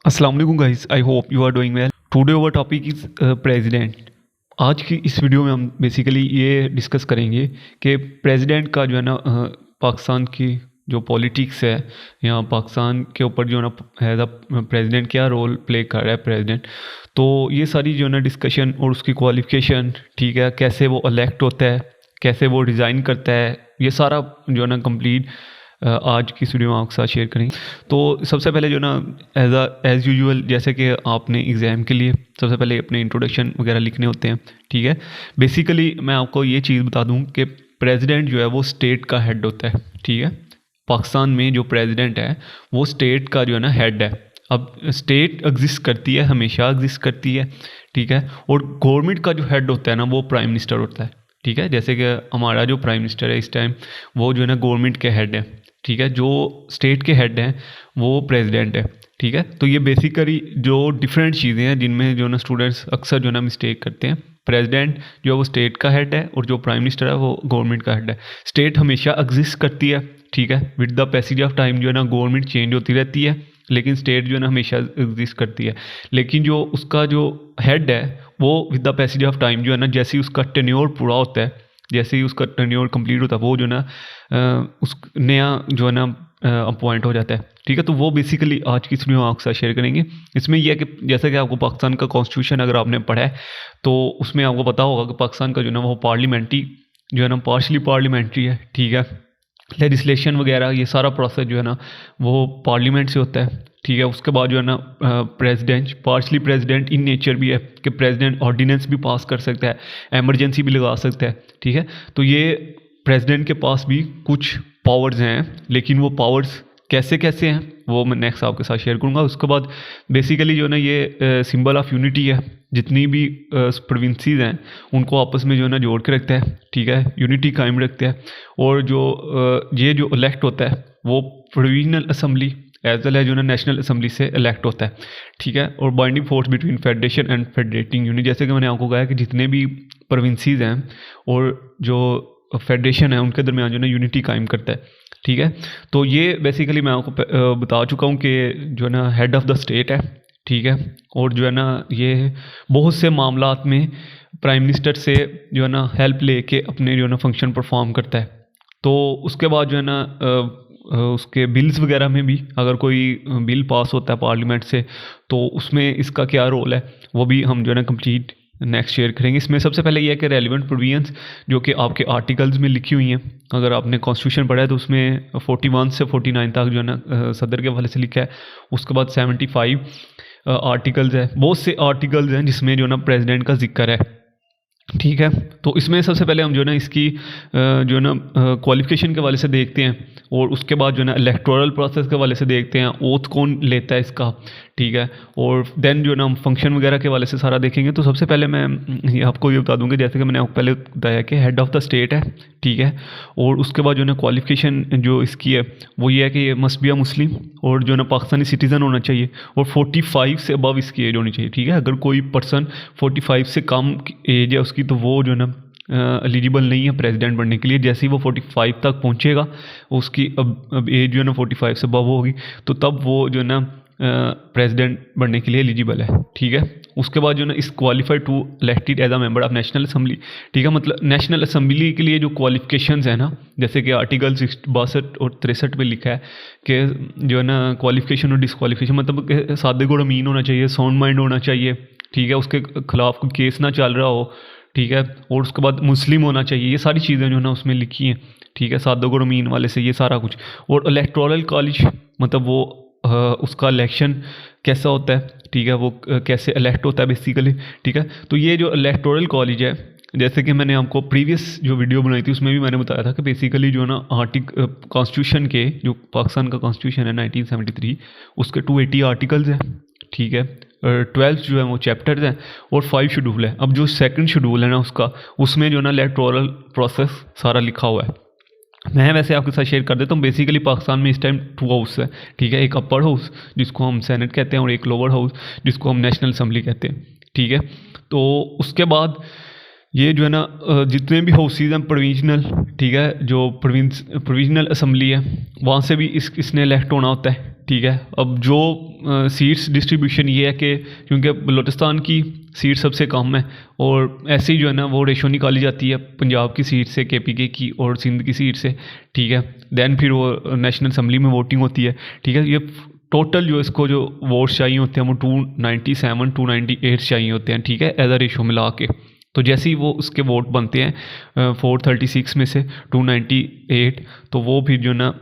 अस्सलाम वालेकुम guys, I hope you are doing well. Today our topic is president. आज की इस वीडियो में हम बेसिकली ये डिस्कस करेंगे कि प्रेसिडेंट का जो है ना पाकिस्तान की जो पॉलिटिक्स है या पाकिस्तान के ऊपर जो है ना एज अ प्रेसिडेंट क्या रोल प्ले कर रहा है प्रेसिडेंट। तो ये सारी जो है ना डिस्कशन और उसकी क्वालिफिकेशन, ठीक है, कैसे वो इलेक्ट होता है, कैसे वो रिज़ाइन करता है, ये सारा जो है ना कंप्लीट आज की इस वीडियो में आपके साथ शेयर करेंगे। तो सबसे पहले जो ना एज़ यूजुअल जैसे कि आपने एग्ज़ाम के लिए सबसे पहले अपने इंट्रोडक्शन वगैरह लिखने होते हैं, ठीक है। बेसिकली मैं आपको ये चीज़ बता दूं कि प्रेसिडेंट जो है वो स्टेट का हेड होता है, ठीक है। पाकिस्तान में जो प्रेसिडेंट है वो स्टेट का जो है ना हेड है। अब स्टेट एग्जिस्ट करती है, हमेशा एग्जिस्ट करती है, ठीक है। और गवर्नमेंट का जो हेड होता है ना वो प्राइम मिनिस्टर होता है, ठीक है। जैसे कि हमारा जो प्राइम मिनिस्टर है इस टाइम वो जो है ना गवर्नमेंट के हेड है, ठीक है। जो स्टेट के हेड हैं वो प्रेसिडेंट है, ठीक है। तो ये बेसिकली जो डिफरेंट चीज़ें हैं जिनमें जो ना स्टूडेंट्स अक्सर जो ना मिस्टेक करते हैं। प्रेसिडेंट जो है वो स्टेट का हेड है और जो प्राइम मिनिस्टर है वो गवर्नमेंट का हेड है। स्टेट हमेशा एग्जिस्ट करती है, ठीक है। With the passage of time जो है ना गवर्नमेंट चेंज होती रहती है, लेकिन स्टेट जो है ना हमेशा एग्जिस्ट करती है। लेकिन जो उसका जो हेड है वो with the passage of time जो है ना जैसे ही उसका टेन्योर पूरा होता है, जैसे ही उसका टेन्योर कंप्लीट होता है वो जो ना उस नया जो है ना अपॉइंट हो जाता है, ठीक है। तो वो बेसिकली आज की वीडियो में आपके साथ शेयर करेंगे। इसमें यह है कि जैसा कि आपको पाकिस्तान का कॉन्स्टिट्यूशन अगर आपने पढ़ा है तो उसमें आपको पता होगा कि पाकिस्तान का जो है ना वो पार्लियामेंट्री जो है ना पार्शली पार्लियामेंट्री है, ठीक है। लेजिस्लेशन वगैरह ये सारा प्रोसेस जो है ना वो पार्लियामेंट से होता है, ठीक है। उसके बाद जो है ना president partially president in nature भी है कि प्रेसिडेंट ऑर्डिनेंस भी पास कर सकता है, एमरजेंसी भी लगा सकता है, ठीक है। तो ये प्रेसिडेंट के पास भी कुछ पावर्स हैं, लेकिन वो पावर्स कैसे कैसे हैं वो मैं नेक्स्ट आपके साथ शेयर करूंगा। उसके बाद बेसिकली जो है ना ये सिंबल ऑफ यूनिटी है, जितनी भी प्रोविंसीज हैं उनको आपस में जो है ना जोड़ के रखता है, ठीक है, यूनिटी कायम रखता है। और जो ये जो इलेक्ट होता है वो provisional assembly as well as जो है नेशनल असम्बली से इलेक्ट होता है, ठीक है। और binding force between federation and federating unit, जैसे कि मैंने आपको कहा कि जितने भी प्रोविंसीज हैं और जो फेडरेशन है उनके दरमियान जो है ना यूनिटी कायम करता है, ठीक है। तो ये बेसिकली मैं आपको बता चुका हूँ कि जो है ना हेड ऑफ़ द स्टेट है, ठीक है। और जो है ना ये बहुत से मामलात में प्राइम मिनिस्टर से जो है ना हेल्प लेके अपने जो है ना फंक्शन परफॉर्म करता है। तो उसके बाद जो है ना उसके बिल्स वगैरह में भी अगर कोई बिल पास होता है पार्लियामेंट से तो उसमें इसका क्या रोल है वो भी हम जो है ना कंप्लीट नेक्स्ट शेयर करेंगे। इसमें सबसे पहले यह है कि रेलिवेंट प्रोविजंस जो कि आपके आर्टिकल्स में लिखी हुई हैं, अगर आपने कॉन्स्टिट्यूशन पढ़ा है तो उसमें 41 से 49 तक जो है ना सदर के हवाले से लिखा है। उसके बाद 75 आर्टिकल्स है, बहुत से आर्टिकल्स हैं जिसमें जो है ना प्रेसिडेंट का जिक्र है, ठीक है। तो इसमें सबसे पहले हम जो है ना इसकी जो है ना क्वालिफिकेशन के हवाले से देखते हैं और उसके बाद जो है ना इलेक्टोरल प्रोसेस के हवाले से देखते हैं, ओथ कौन लेता है इसका, ठीक है। और देन जो है ना हम फंक्शन वगैरह के हवाले से सारा देखेंगे। तो सबसे पहले मैं आपको ये बता दूंगा जैसे कि मैंने आपको पहले बताया कि हेड ऑफ़ द स्टेट है, ठीक है। और उसके बाद जो है ना क्वालिफिकेशन जो इसकी है वो ये है कि ये मस्ट बी अ मुस्लिम और जो है ना पाकिस्तानी सिटीज़न होना चाहिए और 45 से अबव इसकी एज होनी चाहिए, ठीक है। अगर कोई पर्सन 45 से कम एज है उसकी तो वो जो है ना एलिजिबल नहीं है प्रेसिडेंट बनने के लिए। जैसे ही वो 45 तक पहुंचेगा उसकी अब एज जो है ना 45 से अबव होगी तो तब वो जो है ना प्रेसिडेंट बनने के लिए एलिजिबल है, ठीक है। उसके बाद जो है ना is qualified to elected as a member of national assembly, ठीक है। मतलब नेशनल असम्बली के लिए जो क्वालिफिकेशंस है ना, जैसे कि आर्टिकल 62 और 63 में लिखा है कि जो है ना क्वालिफिकेशन और डिसक्वालिफिकेशन मतलब सादे को अमीन होना चाहिए, साउंड माइंड होना चाहिए, ठीक है, उसके खिलाफ कोई केस ना चल रहा हो, ठीक है। और उसके बाद मुस्लिम होना चाहिए, ये सारी चीज़ें जो है ना उसमें लिखी हैं, ठीक है, सादो और अमीन वाले से ये सारा कुछ। और इलेक्टोरल कॉलेज मतलब वो उसका इलेक्शन कैसा होता है, ठीक है, वो कैसे इलेक्ट होता है बेसिकली, ठीक है। तो ये जो इलेक्टोरल कॉलेज है, जैसे कि मैंने आपको प्रीवियस जो वीडियो बनाई थी उसमें भी मैंने बताया था कि बेसिकली जो है ना कॉन्स्टिट्यूशन के जो पाकिस्तान का कॉन्स्टिट्यूशन है 1973 उसके 280 आर्टिकल्स हैं, ठीक है। 12 जो है वो चैप्टर्स हैं और 5 शेड्यूल है। अब जो सेकंड शेड्यूल है ना उसमें जो है ना इलेक्टोरल प्रोसेस सारा लिखा हुआ है। मैं वैसे आपके साथ शेयर कर देता हूँ। बेसिकली पाकिस्तान में इस टाइम 2 हाउस है, ठीक है। एक अपर हाउस जिसको हम सेनेट कहते हैं और एक लोअर हाउस जिसको हम नेशनल असम्बली कहते हैं, ठीक है। तो उसके बाद ये जो है ना जितने भी हाउसेज हैं प्रोविजनल, ठीक है, जो प्रोविजनल असम्बली है वहाँ से भी इसने इलेक्ट होना होता है, ठीक है। अब जो सीट्स डिस्ट्रीब्यूशन ये है कि क्योंकि बलूचिस्तान की सीट सबसे कम है और ऐसे ही जो है ना वो रेशो निकाली जाती है पंजाब की सीट से, KPK की और सिंध की सीट से, ठीक है। देन फिर वो नेशनल असम्बली में वोटिंग होती है, ठीक है। ये टोटल जो इसको जो वोट्स चाहिए होते हैं वो 297 298 चाहिए होते हैं, ठीक है, एज अ रेशो मिला के। तो जैसे ही वो उसके वोट बनते हैं 436 में से 298, तो वो फिर जो ना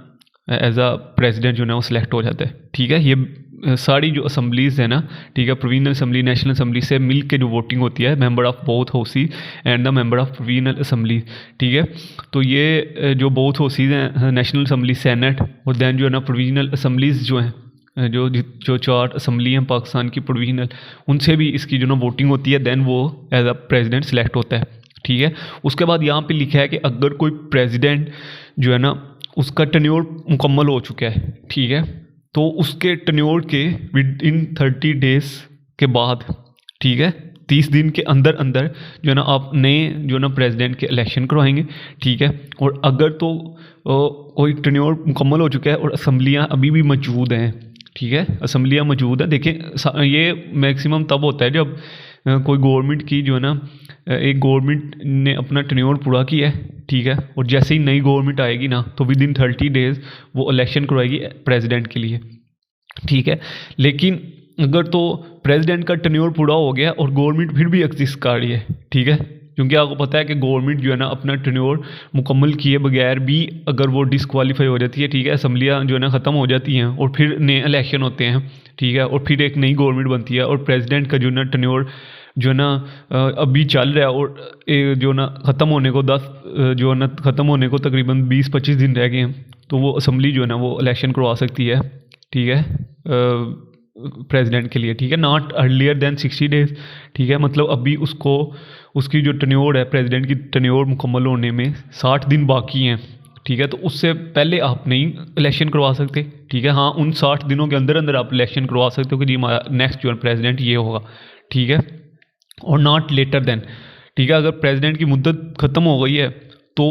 एज अ प्रेसिडेंट जो ना वो सिलेक्ट हो जाता है, ठीक है। ये सारी जो असम्बलीज़ है ना, ठीक है, प्रोविजनल असम्बली, नेशनल असम्बली से मिल के जो वोटिंग होती है, member of both houses and the member of provisional assembly, ठीक है। तो ये जो बोथ हाउसेज हैं, नेशनल असम्बली, सेनेट और दैन जो है ना प्रोविजनल असम्बलीज़ जो हैं, जो जो 4 असम्बली हैं पाकिस्तान की प्रोविजनल, उनसे भी इसकी जो ना वोटिंग होती है, दैन वो एज अ प्रेसिडेंट सिलेक्ट होता है, ठीक है। उसके बाद यहाँ पे लिखा है कि अगर कोई प्रेसिडेंट जो है ना उसका टेन्योर मुकम्मल हो चुका है, ठीक है, तो उसके टेन्योर के विद इन 30 डेज के बाद, ठीक है, 30 दिन के अंदर अंदर जो है ना आप नए जो ना प्रेसिडेंट के इलेक्शन करवाएंगे, ठीक है। और अगर तो कोई टेन्योर मुकम्मल हो चुका है और असम्बलियाँ अभी भी मौजूद हैं, ठीक है, असम्बलियाँ मौजूद है। देखें ये मैक्सिमम तब होता है जब कोई गवर्नमेंट की जो है ना एक गवर्नमेंट ने अपना टेन्योर पूरा किया है, ठीक है, और जैसे ही नई गवर्नमेंट आएगी ना तो विद इन 30 डेज वो इलेक्शन करवाएगी प्रेसिडेंट के लिए, ठीक है। लेकिन अगर तो प्रेसिडेंट का टेन्योर पूरा हो गया और गवर्नमेंट फिर भी एग्जिस्ट कर रही है, ठीक है, क्योंकि आपको पता है कि गवर्नमेंट जो है ना अपना टेन्योर मुकम्मल किए बगैर भी अगर वो डिसक्वालीफाई हो जाती है, ठीक है, असम्बलियाँ जो है ना ख़त्म हो जाती हैं और फिर नए इलेक्शन होते हैं, ठीक है, और फिर एक नई गवर्नमेंट बनती है और प्रेसिडेंट का जो ना टेन्योर जो ना अभी चल रहा है और जो ना ख़त्म होने को 10 जो ना ख़त्म होने को तकरीबन 20-25 दिन रह गए हैं, तो वो असम्बली जो है ना वो इलेक्शन करवा सकती है, ठीक है, प्रेसिडेंट के लिए, ठीक है, नॉट अर्लियर देन 60 डेज, ठीक है। मतलब अभी उसको उसकी जो टेन्योर है, प्रेसिडेंट की टेन्योर मुकम्मल होने में 60 दिन बाकी हैं, ठीक है, तो उससे पहले आप नहीं इलेक्शन करवा सकते, ठीक है। हाँ, उन 60 दिनों के अंदर अंदर आप इलेक्शन करवा सकते हो कि जी हमारा नेक्स्ट जो प्रेसिडेंट ये होगा, ठीक है, और नॉट लेटर देन, ठीक है। अगर प्रेसिडेंट की मुद्दत ख़त्म हो गई है तो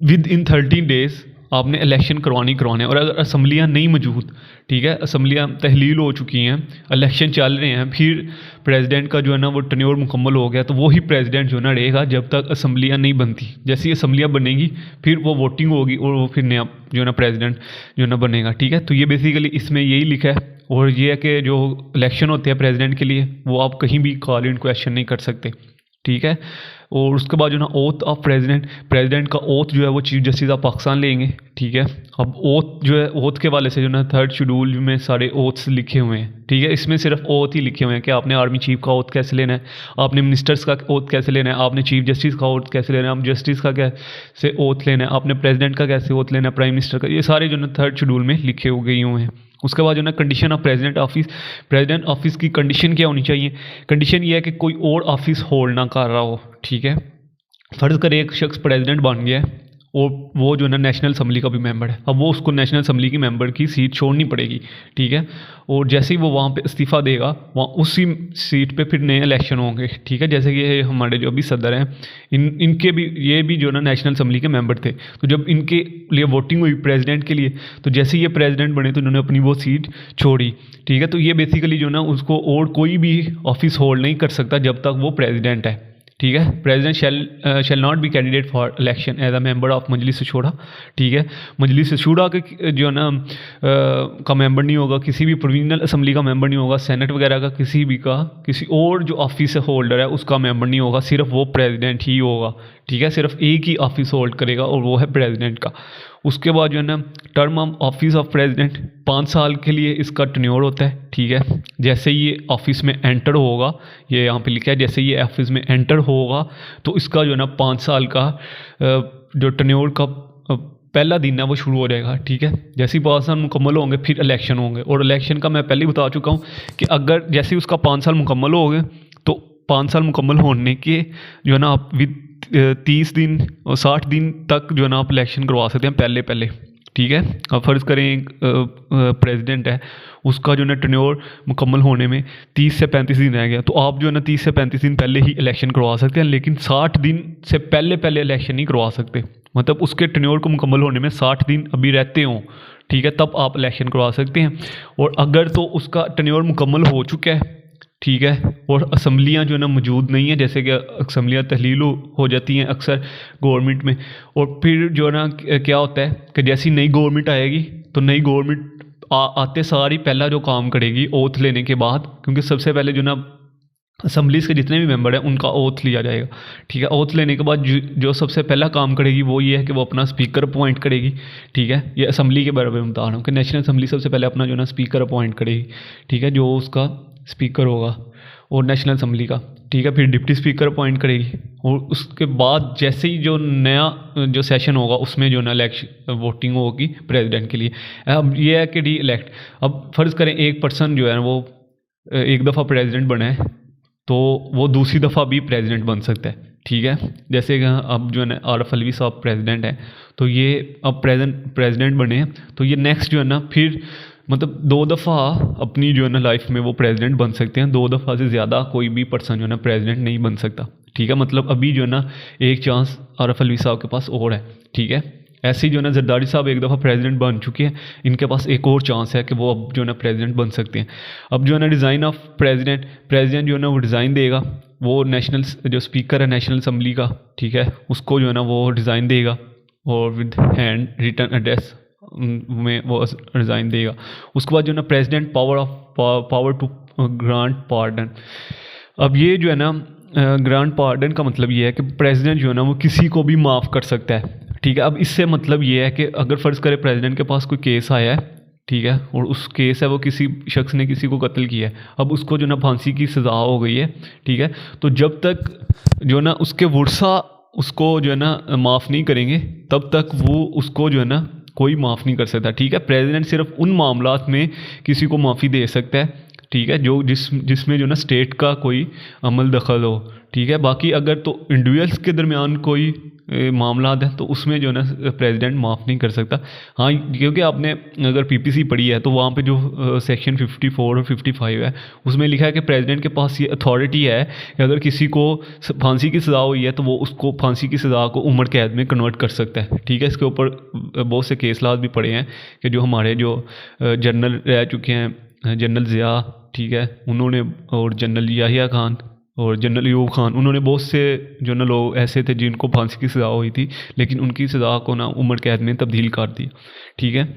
विद इन 13 डेज आपने इलेक्शन करवाने और अगर असम्बलियाँ नहीं मौजूद, ठीक है, असम्बलियाँ तहलील हो चुकी हैं, इलेक्शन चल रहे हैं, फिर प्रेसिडेंट का जो है ना वो टेन्योर मुकम्मल हो गया, तो वही प्रेसिडेंट जो है ना रहेगा जब तक असम्बलियाँ नहीं बनती। जैसे ही असम्बलियाँ बनेगी फिर वो वोटिंग होगी और वो फिर नया जो है ना प्रेसिडेंट जो है ना बनेगा, ठीक है। तो ये बेसिकली इसमें यही लिखा है। और ये है कि जो इलेक्शन होते हैं प्रेसिडेंट के लिए वो आप कहीं भी कॉल इन क्वेश्चन नहीं कर सकते, ठीक है। और उसके बाद जो ना ओथ ऑफ प्रेसिडेंट का ओथ जो है वो चीफ जस्टिस ऑफ पाकिस्तान लेंगे, ठीक है। अब ओथ जो है, ओथ के वाले से जो ना 3rd शेड्यूल में सारे ओथ्स लिखे हुए हैं, ठीक है। इसमें सिर्फ ओथ ही लिखे हुए हैं कि आपने आर्मी चीफ का ओथ कैसे लेना है, आपने मिनिस्टर्स का ओथ कैसे लेना है, आपने चीफ जस्टिस का ओथ कैसे लेना है, आप जस्टिस का कैसे ओथ लेना है, आपने प्रेसिडेंट का कैसे ओथ लेना है, प्राइम मिनिस्टर का, ये सारे जो ना 3rd शेड्यूल में लिखे हुए हैं। उसके बाद जो ना कंडीशन ऑफ प्रेसिडेंट ऑफिस की कंडीशन क्या होनी चाहिए। कंडीशन ये है कि कोई और ऑफिस होल्ड ना कर रहा हो, ठीक है। फ़र्ज़ कर एक शख्स प्रेसिडेंट बन गया है और वो जो है ना नेशनल असम्बली का भी मेंबर है, अब वो उसको नेशनल असम्बली की मेंबर की सीट छोड़नी पड़ेगी, ठीक है। और जैसे ही वो वहाँ पे इस्तीफ़ा देगा, वहाँ उसी सीट पे फिर नए इलेक्शन होंगे, ठीक है। जैसे कि ये हमारे जो अभी सदर हैं, इनके भी ये भी जो ना नेशनल असम्बली के मेंबर थे, तो जब इनके लिए वोटिंग हुई प्रेसिडेंट के लिए, तो जैसे ही ये प्रेसिडेंट बने तो उन्होंने अपनी वो सीट छोड़ी, ठीक है। तो ये बेसिकली जो ना उसको और कोई भी ऑफिस होल्ड नहीं कर सकता जब तक वो प्रेसिडेंट है, ठीक है। President shall not be candidate for election as a member of मजलिस शूरा, ठीक है। मजलिस शूरा के जो है ना का मेंबर नहीं होगा, किसी भी प्रोविजनल असम्बली का मेंबर नहीं होगा, सेनेट वगैरह का किसी और जो ऑफिस होल्डर है उसका मेंबर नहीं होगा, सिर्फ वो प्रेसिडेंट ही होगा, ठीक है। सिर्फ एक ही ऑफिस होल्ड करेगा और वो है प्रेसिडेंट का। उसके बाद जो है ना टर्म ऑफिस ऑफ प्रेसिडेंट 5 साल के लिए इसका टेन्योर होता है, ठीक है। जैसे ये ऑफिस में एंटर होगा, ये यहाँ पे लिखा है, जैसे ये ऑफिस में एंटर होगा तो इसका जो है ना 5 साल का जो टेन्योर का पहला दिन है वो शुरू हो जाएगा, ठीक है। जैसे ही 5 साल मुकम्मल होंगे फिर इलेक्शन होंगे, और इलेक्शन का मैं पहले ही बता चुका हूँ कि अगर जैसे ही उसका 5 साल मुकम्मल हो गए तो 5 साल मुकम्मल होने के जो है ना आप विद 30 दिन और 60 दिन तक जो है ना आप इलेक्शन करवा सकते हैं पहले, ठीक है। अब फ़र्ज़ करें एक प्रेसिडेंट है, उसका जो है ना टेन्योर मुकम्मल होने में 30 से 35 दिन रह गया, तो आप जो है ना 30 से 35 दिन पहले ही इलेक्शन करवा सकते हैं, लेकिन 60 दिन से पहले इलेक्शन नहीं करवा सकते। मतलब उसके टेन्योर को मुकम्मल होने में 60 दिन अभी रहते हों, ठीक है, तब आप इलेक्शन करवा सकते हैं। और अगर तो उसका टेन्योर मुकम्मल हो चुका है, ठीक है, और असम्बलियाँ जो है ना मौजूद नहीं है, जैसे कि असम्बलियाँ तहलील हो जाती हैं अक्सर गवर्नमेंट में, और फिर जो है ना क्या होता है कि जैसी नई गवर्नमेंट आएगी तो नई गवर्नमेंट आते सार ही पहला जो काम करेगी ओथ लेने के बाद, क्योंकि सबसे पहले जो ना असम्बलीज़ के जितने भी मेंबर हैं उनका ओथ लिया जाएगा, ठीक है। ओथ लेने के बाद जो सबसे पहला काम करेगी वो ये है कि वो अपना स्पीकर अपॉइंट करेगी, ठीक है। ये असम्बली के बारे में बता रहा हूँ कि नेशनल असम्बली सबसे पहले अपना जो ना स्पीकर अपॉइंट करेगी, ठीक है, जो उसका स्पीकर होगा और नेशनल असम्बली का, ठीक है। फिर डिप्टी स्पीकर अपॉइंट करेगी, और उसके बाद जैसे ही जो नया जो सेशन होगा उसमें जो ना इलेक्शन वोटिंग होगी प्रेसिडेंट के लिए। अब ये है कि डी इलेक्ट, अब फ़र्ज़ करें एक पर्सन जो है वो एक दफ़ा प्रेसिडेंट बना है तो वो दूसरी दफ़ा भी प्रेसिडेंट बन सकता है, ठीक है। जैसे कि अब जो है ना आरफ अलवी साहब प्रेसिडेंट हैं, तो ये अब प्रेसिडेंट बने हैं, तो ये नेक्स्ट जो है ना फिर मतलब 2 दफ़ा अपनी जो है ना लाइफ में वो प्रेसिडेंट बन सकते हैं। 2 दफ़ा से ज़्यादा कोई भी पर्सन जो है ना प्रेसिडेंट नहीं बन सकता, ठीक है। मतलब अभी जो है ना एक चांस आरफ अलवी साहब के पास और है, ठीक है। ऐसे ही जो है ना जरदारी साहब एक दफ़ा प्रेसिडेंट बन चुके हैं, इनके पास एक और चांस है कि वो अब जो है ना प्रेसिडेंट बन सकते हैं। अब जो है ना डिज़ाइन ऑफ प्रेसिडेंट जो है ना वो डिज़ाइन देगा, वो नेशनल जो स्पीकर है नेशनल असम्बली का, ठीक है, उसको जो है ना वो डिज़ाइन देगा और विद हैंड रिटन एड्रेस में वो रिज़ाइन देगा। उसके बाद जो है ना president power to grant pardon. अब ये जो है ना ग्रांट पार्डन का मतलब ये है कि प्रेसिडेंट जो है ना वो किसी को भी माफ़ कर सकता है, ठीक है। अब इससे मतलब ये है कि अगर फ़र्ज़ करें प्रेसिडेंट के पास कोई केस आया है, ठीक है, और उस केस है वो किसी शख्स ने किसी को कत्ल किया है, अब उसको जो ना फांसी की सज़ा हो गई है, ठीक है। तो जब तक जो ना उसके वर्सा उसको जो है ना माफ़ नहीं करेंगे तब तक वो उसको जो है ना कोई माफ़ नहीं कर सकता, ठीक है। प्रेसिडेंट सिर्फ उन मामलात में किसी को माफ़ी दे सकता है, ठीक है, जो जिसमें जो ना स्टेट का कोई अमल दखल हो, ठीक है। बाकी अगर तो इंडिविजुअल्स के दरमियान कोई मामला है तो उसमें जो ना प्रेसिडेंट माफ़ नहीं कर सकता। हाँ, क्योंकि आपने अगर पीपीसी पढ़ी है तो वहाँ पे जो सेक्शन 54 और 55 है उसमें लिखा है कि प्रेसिडेंट के पास ये अथॉरिटी है कि अगर किसी को फांसी की सज़ा हुई है तो वो उसको फांसी की सज़ा को उम्र कैद में कन्वर्ट कर सकता है, ठीक है। इसके ऊपर बहुत से केस लाज भी पड़े हैं कि जो हमारे जो जनरल रह चुके हैं, जनरल ज़िया, ठीक है, उन्होंने, और जनरल याहिया खान और जनरल अयूब खान, उन्होंने बहुत से जो ना लोग ऐसे थे जिनको फांसी की सज़ा हुई थी लेकिन उनकी सज़ा को ना उम्र कैद में तब्दील कर दिया, ठीक है।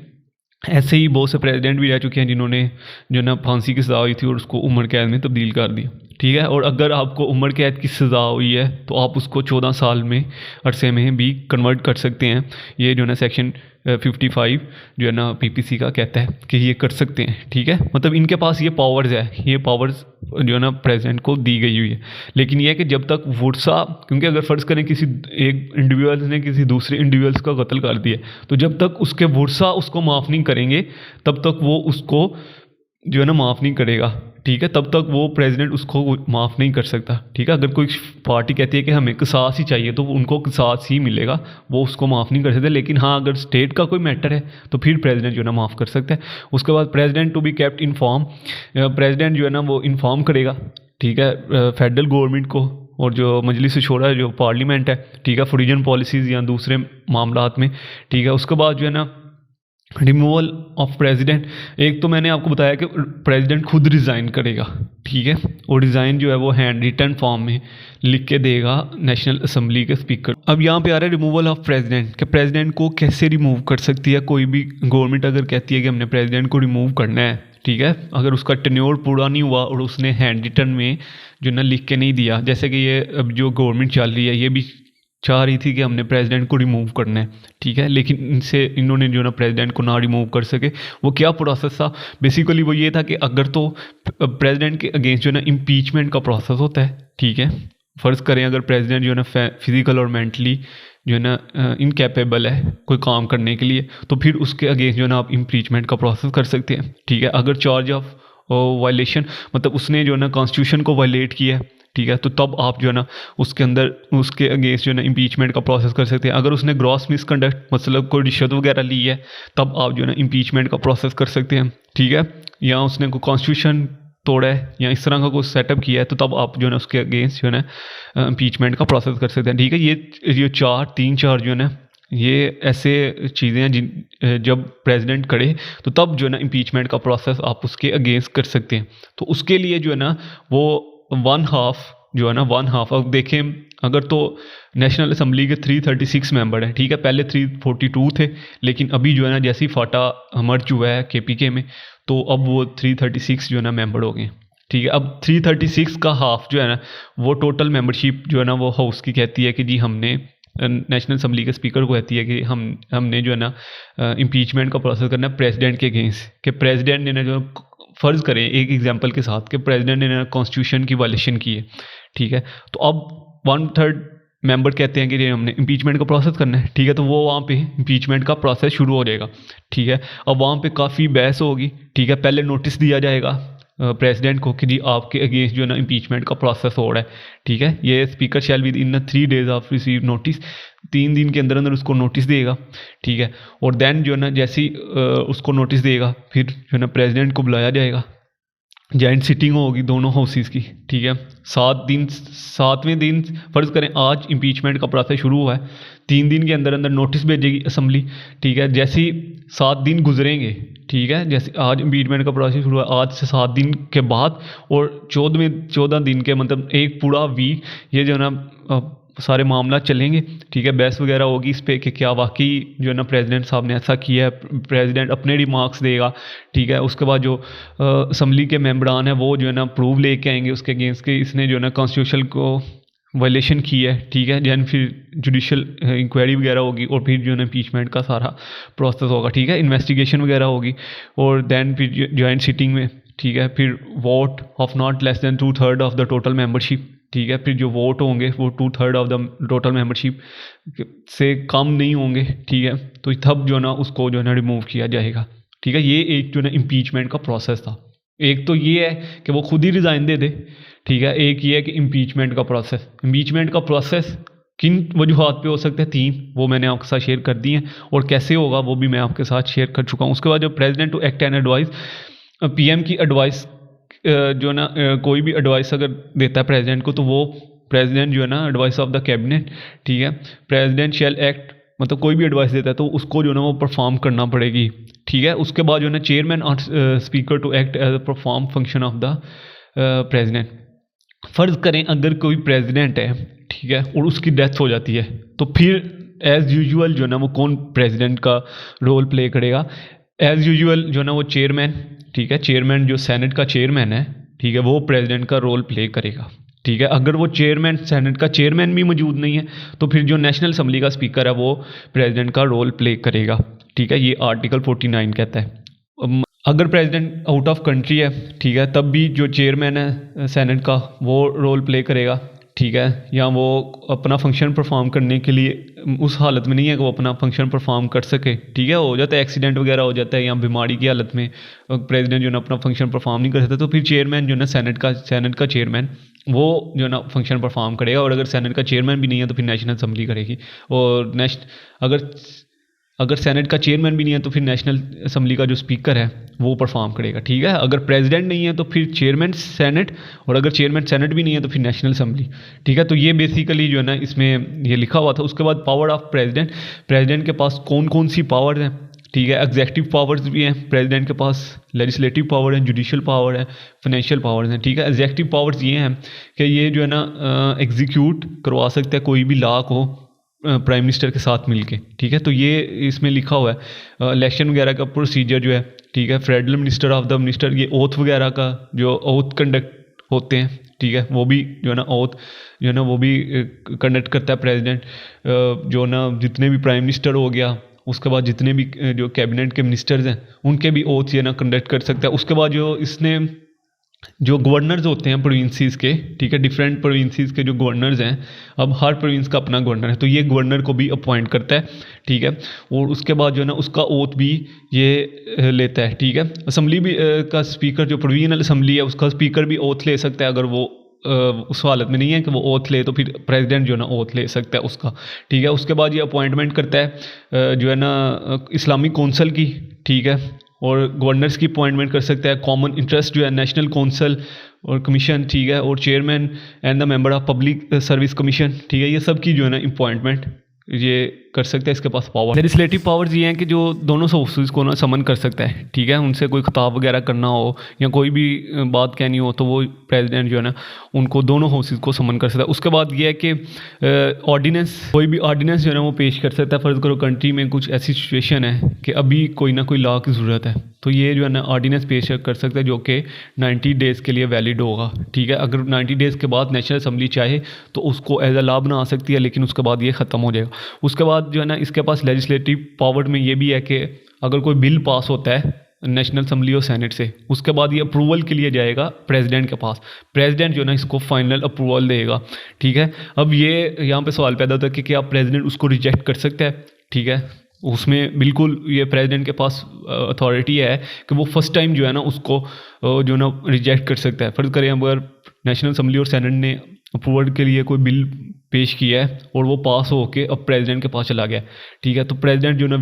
ऐसे ही बहुत से प्रेसिडेंट भी रह चुके हैं जिन्होंने जो ना फांसी की सज़ा हुई थी और उसको उम्र कैद में तब्दील कर दिया, ठीक है। और अगर आपको उम्र कैद की सज़ा हुई है तो आप उसको 14 साल में अरसे में भी कन्वर्ट कर सकते हैं। ये जो ना सेक्शन 55 जो है ना पीपीसी का कहता है कि ये कर सकते हैं, ठीक है। मतलब इनके पास ये पावर्स है, ये पावर्स जो है ना प्रेसिडेंट को दी गई हुई है। लेकिन यह है कि जब तक वर्सा, क्योंकि अगर फ़र्ज़ करें किसी एक इंडिविजुअल ने किसी दूसरे इंडिविजुअल्स का कत्ल कर दिया तो जब तक उसके वर्सा उसको माफ़ नहीं करेंगे तब तक वो उसको जो है ना माफ़ नहीं करेगा, ठीक है। तब तक वो प्रेसिडेंट उसको माफ़ नहीं कर सकता, ठीक है। अगर कोई पार्टी कहती है कि हमें क़िसास ही चाहिए तो उनको क़िसास ही मिलेगा, वो उसको माफ़ नहीं कर सकते। लेकिन हाँ, अगर स्टेट का कोई मैटर है तो फिर प्रेसिडेंट जो है ना माफ़ कर सकता है। उसके बाद president to be kept inform, president जो है ना वो इन्फॉर्म करेगा, ठीक है, फेडरल गवर्नमेंट को और जो मजलिस शूरा जो पार्लियामेंट है, ठीक है, फॉरेन पॉलिसीज़ या दूसरे मामलात में, ठीक है। उसके बाद जो है ना रिमूवल ऑफ प्रेसिडेंट, एक तो मैंने आपको बताया कि प्रेसिडेंट खुद रिज़ाइन करेगा, ठीक है, और रिज़ाइन जो है वो हैंड रिटन फॉर्म में लिख के देगा नेशनल असम्बली के स्पीकर। अब यहाँ पे आ रहा है रिमूवल ऑफ प्रेसिडेंट, कि प्रेसिडेंट को कैसे रिमूव कर सकती है कोई भी गवर्नमेंट। अगर कहती है कि हमने प्रेसिडेंट को रिमूव करना है, ठीक है, अगर उसका टेन्योर पूरा नहीं हुआ और उसने हैंड रिटन में जो ना लिख के नहीं दिया, जैसे कि ये अब जो गवर्नमेंट चल रही है ये भी चाह रही थी कि हमने प्रेसिडेंट को रिमूव करना है, ठीक है, लेकिन इन्होंने जो ना प्रेसिडेंट को ना रिमूव कर सके। वो क्या प्रोसेस था बेसिकली, वो ये था कि अगर तो प्रेसिडेंट के अगेंस्ट जो ना इम्पीचमेंट का प्रोसेस होता है, ठीक है। फ़र्ज़ करें अगर प्रेसिडेंट जो है ना फिज़िकल और मेंटली जो है ना इनकेपेबल है कोई काम करने के लिए, तो फिर उसके अगेंस्ट जो है ना आप इम्पीचमेंट का प्रोसेस कर सकते हैं, ठीक है। अगर चार्ज ऑफ वायलेशन, मतलब उसने जो है ना कॉन्स्टिट्यूशन को वायलेट किया है, ठीक है, तो तब आप जो है ना उसके अंदर उसके अगेंस्ट जो है ना इम्पीचमेंट का प्रोसेस कर सकते हैं। अगर उसने ग्रॉस मिसकंडक्ट मतलब कोई रिश्वत वगैरह ली है तब आप जो है ना इम्पीचमेंट का प्रोसेस कर सकते हैं, ठीक है। या उसने कोई कॉन्स्टिट्यूशन तोड़ा है या इस तरह का कोई सेटअप किया है तो तब आप जो है ना उसके अगेंस्ट जो है ना इम्पीचमेंट का प्रोसेस कर सकते हैं, ठीक है। ये 3-4 जो है ना ये ऐसे चीज़ें हैं जिन जब प्रेसिडेंट करे तो तब जो है ना इम्पीचमेंट का प्रोसेस आप उसके अगेंस्ट कर सकते हैं। तो उसके लिए जो है ना वो 1/2 जो है ना 1/2 अब देखें अगर तो नेशनल असम्बली के 336 मेंबर हैं, ठीक है, पहले 342 थे, लेकिन अभी जो है ना जैसे ही फाटा मर्ज हुआ है केपीके में तो अब वो 336 जो है ना मेंबर हो गए, ठीक है। अब 336 का हाफ जो है ना वो टोटल मेंबरशिप जो है ना वो हाउस की कहती है कि जी हमने नेशनल असम्बली के स्पीकर को कहती है कि हमने जो है ना इम्पीचमेंट का प्रोसेस करना है प्रेसिडेंट के अगेंस्ट, कि प्रेसिडेंट ने जो फ़र्ज़ करें एक एग्जांपल के साथ कि प्रेसिडेंट ने कॉन्स्टिट्यूशन की वायलेशन की है, ठीक है, तो अब 1/3 मेंबर कहते हैं कि ये हमने इम्पीचमेंट का प्रोसेस करना है, ठीक है, तो वो वहाँ पे इम्पीचमेंट का प्रोसेस शुरू हो जाएगा, ठीक है। अब वहाँ पे काफ़ी बहस होगी, ठीक है, पहले नोटिस दिया जाएगा प्रेसिडेंट को कि जी आपके अगेंस्ट जो है ना इम्पीचमेंट का प्रोसेस हो रहा है, ठीक है, ये speaker shall within 3 days of receive notice, 3 दिन के अंदर अंदर उसको नोटिस देगा, ठीक है। और देन जो है ना जैसे ही उसको नोटिस देगा फिर जो है ना प्रेसिडेंट को बुलाया जाएगा, जॉइंट सिटिंग होगी दोनों हाउसेस की, ठीक है। 7वें दिन फ़र्ज़ करें आज इम्पीचमेंट का प्रोसेस शुरू हुआ है, 3 दिन के अंदर अंदर नोटिस भेजेगी असम्बली, ठीक है। जैसे ही 7 दिन गुजरेंगे, ठीक है, जैसे आज इम्पीचमेंट का प्रोसेस शुरू हुआ आज से 7 दिन के बाद और 14 दिन के मतलब एक पूरा वीक ये जो है ना सारे मामला चलेंगे, ठीक है, बहस वगैरह होगी इस पे कि क्या वाकई जो है ना प्रेसिडेंट साहब ने ऐसा किया है, प्रेसिडेंट अपने रिमार्क्स देगा, ठीक है। उसके बाद जो असम्बली के मेंबरान हैं वो जो है ना प्रूव लेके आएंगे उसके अगेंस्ट के इसने जो है ना कॉन्स्टिट्यूशन को वायलेशन की है, ठीक है। दैन फिर जुडिशल इंक्वायरी वगैरह होगी और फिर जो है ना इम्पीचमेंट का सारा प्रोसेस होगा, ठीक है, इन्वेस्टिगेशन वगैरह होगी और दैन फिर जॉइंट सिटिंग में, ठीक है, फिर vote of not less than 2/3 of the total membership, ठीक है, फिर जो वोट होंगे वो 2/3 ऑफ द टोटल मेंबरशिप से कम नहीं होंगे, ठीक है, तो तब जो है ना उसको जो है ना रिमूव किया जाएगा, ठीक है। ये एक जो है ना इम्पीचमेंट का प्रोसेस था। एक तो ये है कि वो खुद ही रिज़ाइन दे दे, ठीक है, एक ये है कि इम्पीचमेंट का प्रोसेस किन वजूहात पे हो सकते हैं 3 वो मैंने आपके साथ शेयर कर दी हैं और कैसे होगा वो भी मैं आपके साथ शेयर कर चुका हूँ। उसके बाद जो president to act and advice, PM की एडवाइस जो ना कोई भी एडवाइस अगर देता है प्रेसिडेंट को तो वो प्रेसिडेंट जो है ना एडवाइस ऑफ द कैबिनेट, ठीक है, प्रेसिडेंट शैल एक्ट मतलब कोई भी एडवाइस देता है तो उसको जो है ना वो परफॉर्म करना पड़ेगी, ठीक है। उसके बाद जो है ना चेयरमैन और speaker to act as a perform function of the president. फ़र्ज़ करें अगर कोई प्रेसिडेंट है, ठीक है, और उसकी डेथ हो जाती है तो फिर एज़ यूजुअल जो है ना वो कौन प्रेसिडेंट का रोल प्ले करेगा। एज़ यूजुअल जो है ना वो चेयरमैन, ठीक है, चेयरमैन जो सेनेट का चेयरमैन है, ठीक है, वो प्रेसिडेंट का रोल प्ले करेगा, ठीक है। अगर वो चेयरमैन सेनेट का चेयरमैन भी मौजूद नहीं है तो फिर जो नेशनल असम्बली का स्पीकर है वो प्रेसिडेंट का रोल प्ले करेगा, ठीक है, ये आर्टिकल 49 कहता है। अगर प्रेसिडेंट आउट ऑफ कंट्री है, ठीक है, तब भी जो चेयरमैन है सेनेट का वो रोल प्ले करेगा, ठीक है, या वो अपना फंक्शन परफॉर्म करने के लिए उस हालत में नहीं है कि वो अपना फंक्शन परफॉर्म कर सके, ठीक है, हो जाता है एक्सीडेंट वगैरह हो जाता है या बीमारी की हालत में प्रेसिडेंट जो है ना अपना फंक्शन परफॉर्म नहीं कर सकता तो फिर चेयरमैन जो है ना सेनेट का चेयरमैन वो जो है ना फंक्शन परफॉर्म करेगा। और अगर सेनेट का चेयरमैन भी नहीं है तो फिर नेशनल असम्बली करेगी और अगर सेनेट का चेयरमैन भी नहीं है तो फिर नेशनल असम्बली का जो स्पीकर है वो परफॉर्म करेगा, ठीक है। अगर प्रेसिडेंट नहीं है तो फिर चेयरमैन सेनेट और अगर चेयरमैन सेनेट भी नहीं है तो फिर नेशनल असम्बली, ठीक है। तो ये बेसिकली जो है ना इसमें ये लिखा हुआ था। उसके बाद पावर ऑफ प्रेसिडेंट के पास कौन कौन सी पावर्स हैं, ठीक है, एग्जेक्टिव पावर्स भी हैं प्रेसिडेंट के पास, लेजिस्लेटिव पावर है, जुडिशियल पावर है, फाइनेंशियल पावर्स हैं, ठीक है। एग्जेक्टिव पावर्स ये हैं कि ये जो है ना एग्जीक्यूट करवा सकते हैं कोई भी लॉ को प्राइम मिनिस्टर के साथ मिलके, ठीक है। तो ये इसमें लिखा हुआ है इलेक्शन वगैरह का प्रोसीजर जो है, ठीक है, federal minister of the minister, ये ओथ वगैरह का जो ओथ कंडक्ट होते हैं, ठीक है, वो भी जो है ना ओथ जो है ना वो भी कंडक्ट करता है प्रेसिडेंट। जो ना जितने भी प्राइम मिनिस्टर हो गया उसके बाद जितने भी जो कैबिनेट के मिनिस्टर्स हैं उनके भी ओथ ये ना कंडक्ट कर सकता है। उसके बाद जो इसने जो गवर्नर्स होते हैं प्रोविंसेस के, ठीक है, डिफरेंट प्रोविंसेस के जो गवर्नर्स हैं, अब हर प्रोविंस का अपना गवर्नर है तो ये गवर्नर को भी अपॉइंट करता है, ठीक है। और उसके बाद जो है ना उसका ओथ भी ये लेता है, ठीक है। असम्बली भी का स्पीकर जो प्रोविजनल असम्बली है उसका स्पीकर भी ओथ ले सकता है। अगर वो उस हालत में नहीं है कि वो ओथ ले तो फिर प्रेसिडेंट जो है ना ओथ ले सकता है उसका, ठीक है। उसके बाद ये अपॉइंटमेंट करता है जो है ना इस्लामिक कौंसल की, ठीक है, और गवर्नर्स की अपॉइंटमेंट कर सकता है। कॉमन इंटरेस्ट जो है नेशनल काउंसिल और कमीशन, ठीक है, और chairman and the member of public service commission, ठीक है, ये सब की जो है ना अपॉइंटमेंट ये कर सकता है, इसके पास पावर। लेजिस्लेटिव पावर्स ये हैं कि जो दोनों हाउसेस को ना समन कर सकता है, ठीक है। उनसे कोई खिताब वगैरह करना हो या कोई भी बात कहनी हो तो वो प्रेसिडेंट जो है ना उनको दोनों हाउसेस को समन कर सकता है। उसके बाद ये है कि ऑर्डिनेंस, कोई भी ऑर्डिनेंस जो है ना वो पेश कर सकता है। फर्ज करो कंट्री में कुछ ऐसी सिचुएशन है कि अभी कोई ना कोई लॉ की ज़रूरत है, तो ये जो है ना ऑर्डिनेंस पेश कर सकता है जो कि 90 डेज़ के लिए वैलिड होगा, ठीक है। अगर 90 डेज़ के बाद नेशनल असम्बली चाहे तो उसको एज अ लॉ बना सकती है, लेकिन उसके बाद ये ख़त्म हो जाएगा। उसके बाद जो है ना इसके पास लेजिस्लेटिव पावर में ये भी है कि अगर कोई बिल पास होता है नेशनल असम्बली और सेनेट से, उसके बाद ये अप्रूवल के लिए जाएगा प्रेसिडेंट के पास। प्रेसिडेंट जो है ना इसको फाइनल अप्रूवल देगा, ठीक है। अब ये यहाँ पे सवाल पैदा होता है कि क्या प्रेसिडेंट उसको रिजेक्ट कर सकता है, ठीक है। उसमें बिल्कुल ये प्रेसिडेंट के पास अथॉरिटी है कि वो फर्स्ट टाइम जो है ना उसको जो ना रिजेक्ट कर सकता है। फर्ज करें अगर नेशनल असम्बली और सेनेट ने अप्रूवल के लिए कोई बिल पेश किया है और वो पास हो के अब प्रेसिडेंट के पास चला गया, ठीक है, तो प्रेसिडेंट जो ना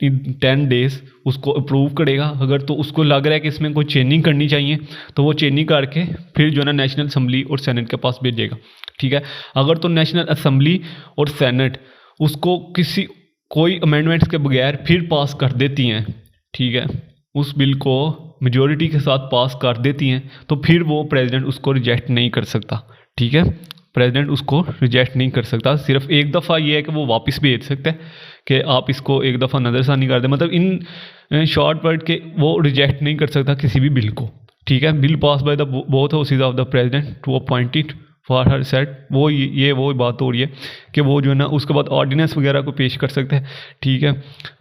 इन 10 डेज़ उसको अप्रूव करेगा। अगर तो उसको लग रहा है कि इसमें कोई चेंजिंग करनी चाहिए तो वो चेंजिंग करके फिर जो है ना नेशनल असम्बली और सेनेट के पास भेजेगा, ठीक है। अगर तो नेशनल असम्बली और सेनेट उसको कोई अमेंडमेंट्स के बगैर फिर पास कर देती हैं, ठीक है, उस बिल को मेजॉरिटी के साथ पास कर देती हैं, तो फिर वो प्रेसिडेंट उसको रिजेक्ट नहीं कर सकता, ठीक है। प्रेसिडेंट उसको रिजेक्ट नहीं कर सकता। सिर्फ एक दफ़ा ये है कि वो वापस भेज सकता है कि आप इसको एक दफ़ा नज़रसानी कर दें। मतलब इन शॉर्ट वर्ड के वो रिजेक्ट नहीं कर सकता किसी भी बिल को, ठीक है। Bill pass by the both houses of the president to appointed for her set, वो बात हो रही है कि वो जो है ना उसके बाद ऑर्डिनेंस वगैरह को पेश कर सकते हैं, ठीक है।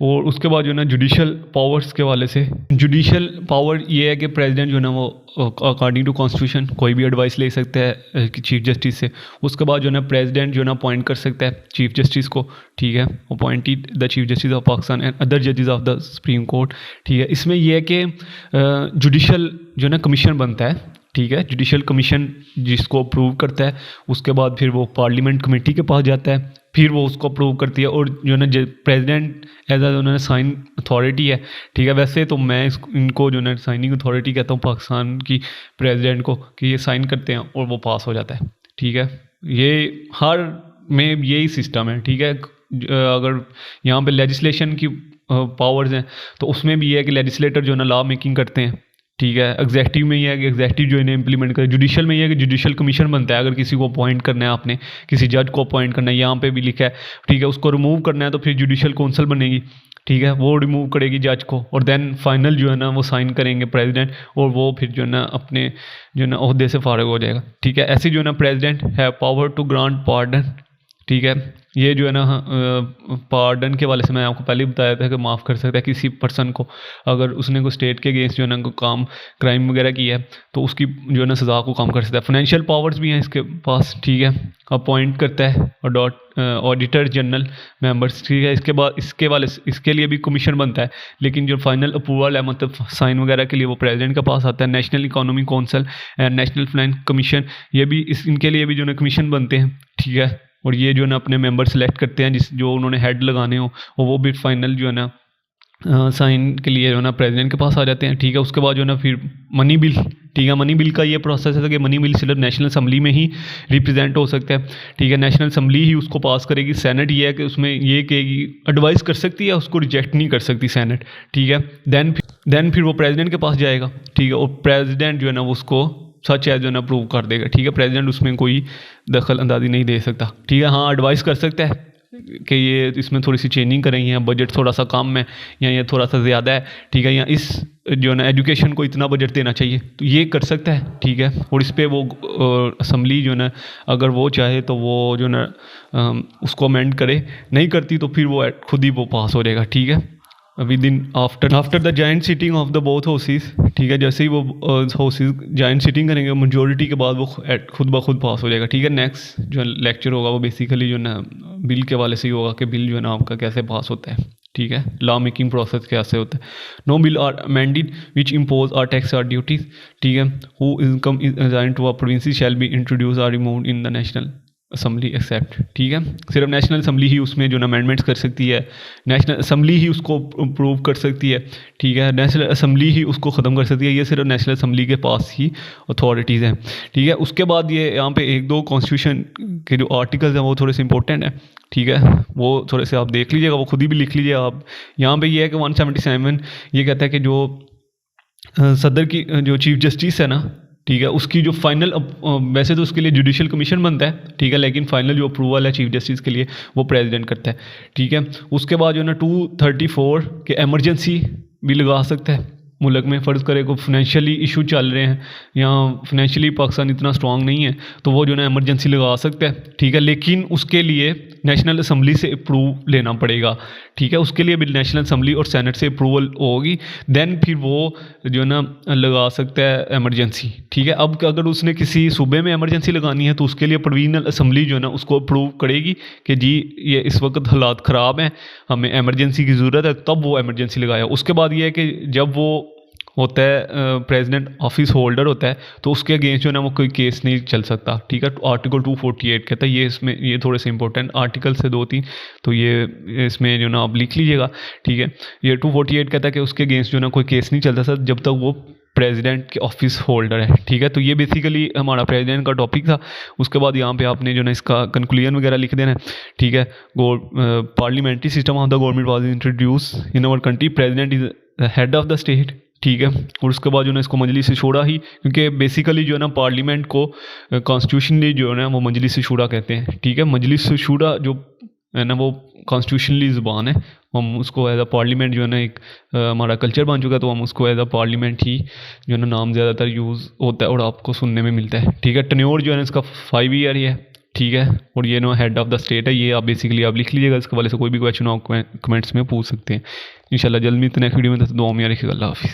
और उसके बाद जो है ना जुडिशल पावर्स के वाले से, जुडिशल पावर ये है कि प्रेसिडेंट जो है ना वो अकॉर्डिंग टू कॉन्स्टिट्यूशन कोई भी एडवाइस ले सकता है कि चीफ जस्टिस से। उसके बाद जो है ना प्रेसिडेंट जो है ना अपॉइंट कर सकता है चीफ जस्टिस को, ठीक है, appointed the chief justice of Pakistan and other जजेस ऑफ द सुप्रीम कोर्ट, ठीक है। इसमें यह है कि जुडिशल जो है ना कमीशन बनता है, ठीक है, जुडिशल कमीशन जिसको अप्रूव करता है, उसके बाद फिर वो पार्लियामेंट कमेटी के पास जाता है, फिर वो उसको अप्रूव करती है। और जो है ना प्रेसिडेंट एज उन्होंने साइन अथॉरिटी है, ठीक है। वैसे तो मैं इनको जो है साइनिंग अथॉरिटी कहता हूँ पाकिस्तान की प्रेसिडेंट को, कि ये साइन करते हैं और वो पास हो जाता है, ठीक है। ये हर में यही सिस्टम है, ठीक है। अगर यहाँ पे लेजिस्लेशन की पावर्स हैं तो उसमें भी ये है कि लेजिस्लेटर जो है ना लॉ मेकिंग करते हैं, ठीक है। एग्जेक्टिव में ये है कि एग्जेक्टिव जो इन्हें इंप्लीमेंट करे। जुडिशल में ये है कि जुडिशल कमीशन बनता है, अगर किसी को अपॉइंट करना है, आपने किसी जज को अपॉइंट करना है, यहाँ पे भी लिखा है, ठीक है। उसको रिमूव करना है तो फिर जुडिशल काउंसिल बनेगी, ठीक है, वो रिमूव करेगी जज को, और देन फाइनल जो है ना वो साइन करेंगे प्रेसिडेंट, और वो फिर जो है ना अपने जो है ना ओहदे से फारिग हो जाएगा, ठीक है। ऐसे जो है ना प्रेसिडेंट है पावर टू ग्रांट पार्डन, ठीक है। ये जो है ना पार्डन के वाले से मैं आपको पहले ही बताया था कि माफ़ कर सकता है किसी पर्सन को, अगर उसने कोई स्टेट के अगेंस्ट जो है ना कोई क्राइम वगैरह किया है तो उसकी जो है ना सज़ा को कम कर सकता है। फाइनेंशियल पावर्स भी हैं इसके पास, ठीक है। अपॉइंट करता है ऑडिटर जनरल मेंबर्स, ठीक है। इसके लिए भी कमीशन बनता है, लेकिन जो फाइनल अप्रूवल है मतलब साइन वगैरह के लिए वो प्रेसिडेंट के पास आता है। National economic council and national finance commission, ये भी इनके लिए भी जो है कमीशन बनते हैं, ठीक है। और ये जो है ना अपने मेंबर सेलेक्ट करते हैं जो उन्होंने हेड लगाने हो, और वो भी फाइनल जो है ना साइन के लिए जो है ना प्रेसिडेंट के पास आ जाते हैं, ठीक है। उसके बाद जो है ना फिर मनी बिल, ठीक है। मनी बिल का ये प्रोसेस है कि मनी बिल सिर्फ नेशनल असम्बली में ही रिप्रेजेंट हो सकता है, ठीक है। नेशनल असम्बली ही उसको पास करेगी। सेनेट ये है कि उसमें ये कहेगी, एडवाइस कर सकती है, उसको रिजेक्ट नहीं कर सकती सेनेट, ठीक है। देन फिर वो प्रेसिडेंट के पास जाएगा, ठीक है। और प्रेसिडेंट जो है ना उसको सच है जो है ना अप्रूव कर देगा, ठीक है। प्रेसिडेंट उसमें कोई दखल अंदाजी नहीं दे सकता, ठीक है। हाँ, एडवाइस कर सकता है कि ये इसमें थोड़ी सी चेंजिंग करेंगे, या बजट थोड़ा सा कम है, या ये थोड़ा सा ज़्यादा है, ठीक है, या इस जो है ना एजुकेशन को इतना बजट देना चाहिए, तो ये कर सकता है, ठीक है। और इस पर वो असम्बली जो है ना अगर वो चाहे तो वो जो है ना उसको अमेंड करे, नहीं करती तो फिर वो खुद ही वो पास हो जाएगा, ठीक है। Within after the joint sitting of the both houses, ठीक है। जैसे ही वो हाउसेस जॉइंट सीटिंग करेंगे मेजोरिटी के बाद वो खुद ब खुद पास हो जाएगा, ठीक है। नेक्स्ट जो लेक्चर होगा वो बेसिकली जो है ना बिल के वाले से ही होगा कि बिल जो है ना आपका कैसे पास होता है, ठीक है। लॉ मेकिंग प्रोसेस कैसे होता है। No bill or amended which impose or tax or duties, ठीक है। Who income is assigned to a province shall be introduce or removed in the national assembly except, ठीक है। सिर्फ नेशनल असम्बली ही उसमें जो ना अमेंडमेंट्स कर सकती है, नेशनल असम्बली ही उसको अप्रूव कर सकती है, ठीक है। नेशनल असम्बली ही उसको ख़त्म कर सकती है, ये सिर्फ नेशनल असम्बली के पास ही अथॉरिटीज़ हैं, ठीक है। उसके बाद ये यहाँ पे एक दो कॉन्स्टिट्यूशन के जो आर्टिकल्स हैं वो थोड़े से इंपॉर्टेंट हैं, ठीक है। वो थोड़े से आप देख लीजिएगा, वो खुद ही भी लिख लीजिएगा आप। यहाँ पे ये है कि 177 ये कहता है कि जो सदर की जो चीफ जस्टिस है ना, ठीक है, उसकी जो फाइनल वैसे तो उसके लिए जुडिशल कमीशन बनता है, ठीक है, लेकिन फाइनल जो अप्रूवल है चीफ जस्टिस के लिए वो प्रेसिडेंट करता है, ठीक है। उसके बाद जो है ना 234 के एमरजेंसी भी लगा सकता है मुल्क में। फ़र्ज़ करे को फाइनेंशियली इशू चल रहे हैं या फाइनेंशियली पाकिस्तान इतना स्ट्रांग नहीं है, तो वो जो है ना एमरजेंसी लगा सकता है, ठीक है। लेकिन उसके लिए नेशनल असम्बली से अप्रूव लेना पड़ेगा, ठीक है। उसके लिए भी नेशनल असम्बली और सेनेट से अप्रूवल होगी, देन फिर वो जो है ना लगा सकता है एमरजेंसी, ठीक है। अब अगर उसने किसी सूबे में एमरजेंसी लगानी है तो उसके लिए प्रोविजनल असम्बली जो है ना उसको अप्रूव करेगी कि जी ये इस वक्त हालात ख़राब हैं, हमें एमरजेंसी की ज़रूरत है, तब वो एमरजेंसी लगाया। उसके बाद ये है कि जब वो होता है प्रेसिडेंट ऑफिस होल्डर होता है तो उसके अगेंस्ट जो है ना वो कोई केस नहीं चल सकता, ठीक है। आर्टिकल 248 कहता है, ये इसमें ये थोड़े से इंपॉर्टेंट आर्टिकल से 2-3, तो ये इसमें जो ना आप लिख लीजिएगा, ठीक है। ये 248 कहता है कि उसके अगेंस्ट जो ना कोई केस नहीं चलता सर जब तक वो प्रेसिडेंट के ऑफिस होल्डर है, ठीक है। तो ये बेसिकली हमारा प्रेसिडेंट का टॉपिक था। उसके बाद यहाँ पे आपने जो ना इसका कंक्लूजन वगैरह लिख देना है, ठीक है। Parliamentary system of the government was introduce in our country, president is head of the state, ठीक है। और उसके बाद जो है इसको मजलिस शूरा ही, क्योंकि बेसिकली जो है ना पार्लियामेंट को कॉन्स्टिट्यूशनली जो है ना वो मजलिस शूरा कहते हैं, ठीक है। मजलिस शूरा जो है ना वो कॉन्स्टिट्यूशनली ज़ुबान है, हम उसको एज अ पार्लियामेंट जो है ना एक हमारा कल्चर बन चुका है, तो हम उसको एज अ पार्लियामेंट ही जो है ना नाम ज़्यादातर यूज़ होता है और आपको सुनने में मिलता है, ठीक है। टेन्योर जो है ना इसका 5 ईयर ही है, ठीक है। और ये no head of the state है, ये आप बेसिकली आप लिख लीजिएगा। इसके वाले से कोई भी क्वेश्चन आप कमेंट्स में पूछ सकते हैं। इंशाल्लाह जल्द मिलते हैं नेक्स्ट वीडियो में, तो दुआ में रखिएगा। अल्लाह हाफिज़।